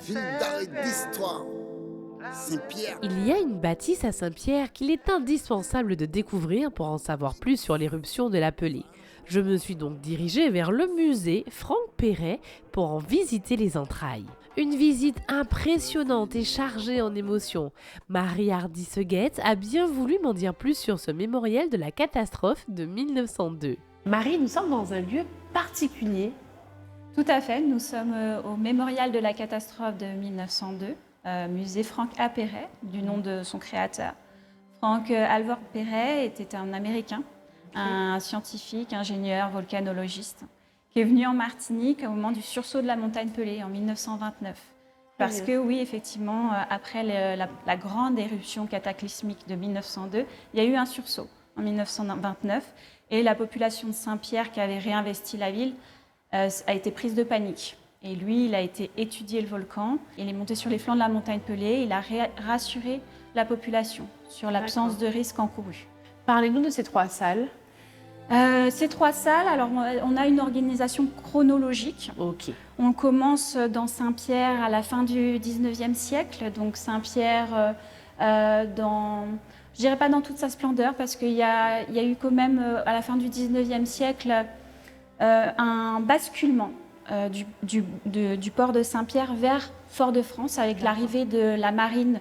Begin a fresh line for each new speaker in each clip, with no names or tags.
ville d'art et d'histoire. Saint-Pierre.
Il y a une bâtisse à Saint-Pierre qu'il est indispensable de découvrir pour en savoir plus sur l'éruption de la Pelée. Je me suis donc dirigée vers le musée Franck Perret pour en visiter les entrailles. Une visite impressionnante et chargée en émotions. Marie Hardy-Seguette a bien voulu m'en dire plus sur ce mémorial de la catastrophe de 1902. Marie, nous sommes dans un lieu particulier.
Tout à fait, nous sommes au mémorial de la catastrophe de 1902, musée Franck A. Perret, du nom de son créateur. Frank Alvord Perret était un Américain, un scientifique, ingénieur, volcanologiste, qui est venu en Martinique au moment du sursaut de la montagne Pelée en 1929. Parce que oui, effectivement, après la grande éruption cataclysmique de 1902, il y a eu un sursaut en 1929 et la population de Saint-Pierre qui avait réinvesti la ville a été prise de panique. Et lui, il a été étudier le volcan, il est monté sur les flancs de la montagne Pelée, il a rassuré la population sur l'absence de risque encouru.
Parlez-nous de ces 3 salles.
Ces 3 salles, alors on a une organisation chronologique.
Ok.
On commence dans Saint-Pierre à la fin du 19e siècle, donc Saint-Pierre je dirais pas dans toute sa splendeur, parce qu'il y a eu quand même à la fin du 19e siècle un basculement du port de Saint-Pierre vers Fort-de-France avec l'arrivée de la marine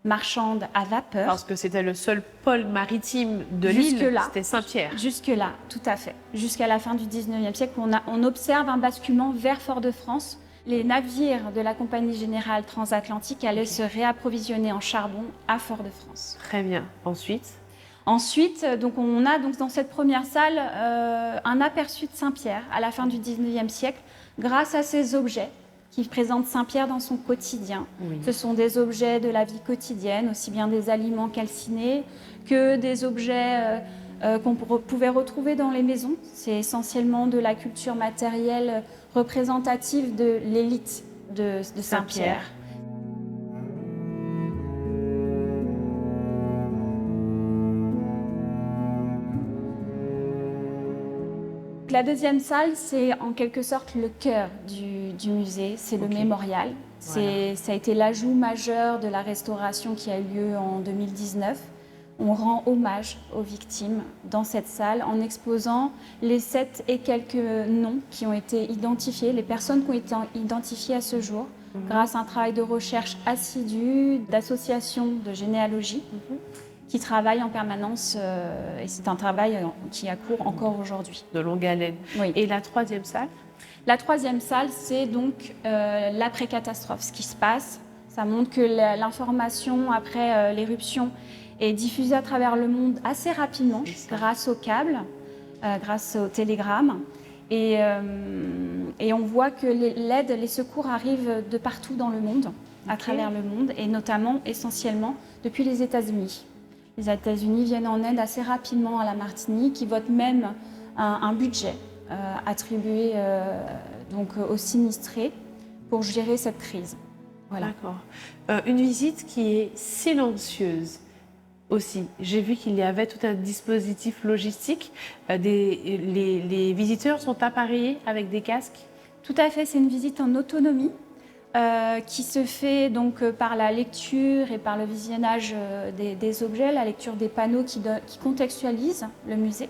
marchande à vapeur.
Parce que c'était le seul pôle maritime de l'île, c'était Saint-Pierre.
Jusque-là, tout à fait. Jusqu'à la fin du 19e siècle, on observe un basculement vers Fort-de-France. Les navires de la Compagnie Générale Transatlantique allaient se réapprovisionner en charbon à Fort-de-France.
Très bien. Ensuite,
donc on a donc dans cette première salle un aperçu de Saint-Pierre à la fin du 19e siècle grâce à ces objets qui présentent Saint-Pierre dans son quotidien. Oui. Ce sont des objets de la vie quotidienne, aussi bien des aliments calcinés que des objets qu'on pouvait retrouver dans les maisons. C'est essentiellement de la culture matérielle représentative de l'élite de Saint-Pierre. La deuxième salle, c'est en quelque sorte le cœur du musée, c'est le mémorial. Voilà. Ça a été l'ajout majeur de la restauration qui a eu lieu en 2019. On rend hommage aux victimes dans cette salle en exposant les 7 et quelques noms qui ont été identifiés, les personnes qui ont été identifiées à ce jour, grâce à un travail de recherche assidu, d'associations de généalogie. Qui travaillent en permanence et c'est un travail qui a cours encore aujourd'hui.
De longue haleine.
Oui.
Et la 3e salle?
La 3e salle, c'est donc l'après-catastrophe. Ce qui se passe, ça montre que l'information après l'éruption est diffusée à travers le monde assez rapidement grâce aux câbles, grâce au télégramme. Et on voit que l'aide, les secours arrivent de partout dans le monde, à travers le monde, et notamment, essentiellement, depuis les États-Unis. Les États-Unis viennent en aide assez rapidement à la Martinique, qui votent même un budget attribué donc aux sinistrés pour gérer cette crise.
Voilà. D'accord. Une visite qui est silencieuse aussi. J'ai vu qu'il y avait tout un dispositif logistique. Les visiteurs sont appareillés avec des casques?
Tout à fait, c'est une visite en autonomie. Qui se fait donc par la lecture et par le visionnage des objets, la lecture des panneaux qui contextualisent le musée.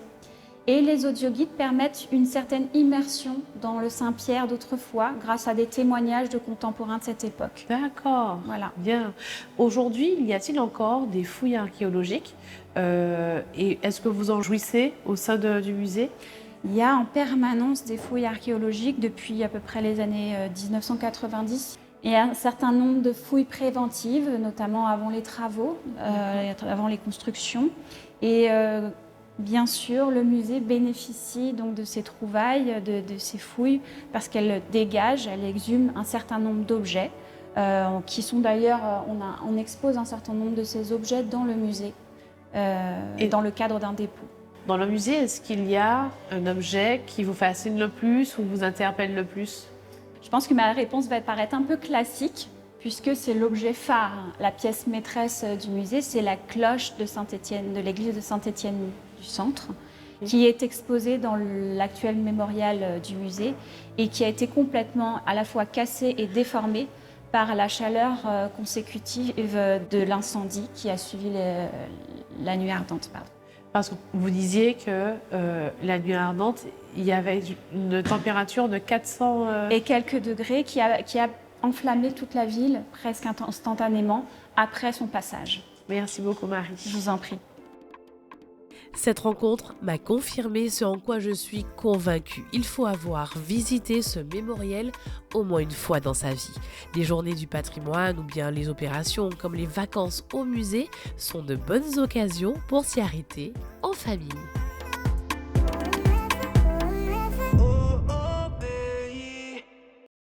Et les audioguides permettent une certaine immersion dans le Saint-Pierre d'autrefois grâce à des témoignages de contemporains de cette époque.
D'accord,
voilà.
Bien. Aujourd'hui, y a-t-il encore des fouilles archéologiques et est-ce que vous en jouissez au sein du musée?
Il y a en permanence des fouilles archéologiques depuis à peu près les années 1990. Et un certain nombre de fouilles préventives, notamment avant les travaux, avant les constructions. Et bien sûr, le musée bénéficie donc de ces trouvailles, de ces fouilles, parce qu'elles dégagent, elles exhument un certain nombre d'objets, qui sont d'ailleurs, on expose un certain nombre de ces objets dans le musée, et dans le cadre d'un dépôt.
Dans le musée, est-ce qu'il y a un objet qui vous fascine le plus ou vous interpelle le plus?
Je pense que ma réponse va paraître un peu classique, puisque c'est l'objet phare, la pièce maîtresse du musée, c'est la cloche de Saint-Étienne, de l'église de Saint-Étienne du Centre, qui est exposée dans l'actuel mémorial du musée et qui a été complètement à la fois cassée et déformée par la chaleur consécutive de l'incendie qui a suivi la nuit ardente. Pardon.
Parce que vous disiez que la nuit ardente, il y avait une température de 400...
Et quelques degrés qui a enflammé toute la ville presque instantanément après son passage.
Merci beaucoup, Marie.
Je vous en prie.
Cette rencontre m'a confirmé ce en quoi je suis convaincue. Il faut avoir visité ce mémorial au moins une fois dans sa vie. Les journées du patrimoine ou bien les opérations comme les vacances au musée sont de bonnes occasions pour s'y arrêter en famille.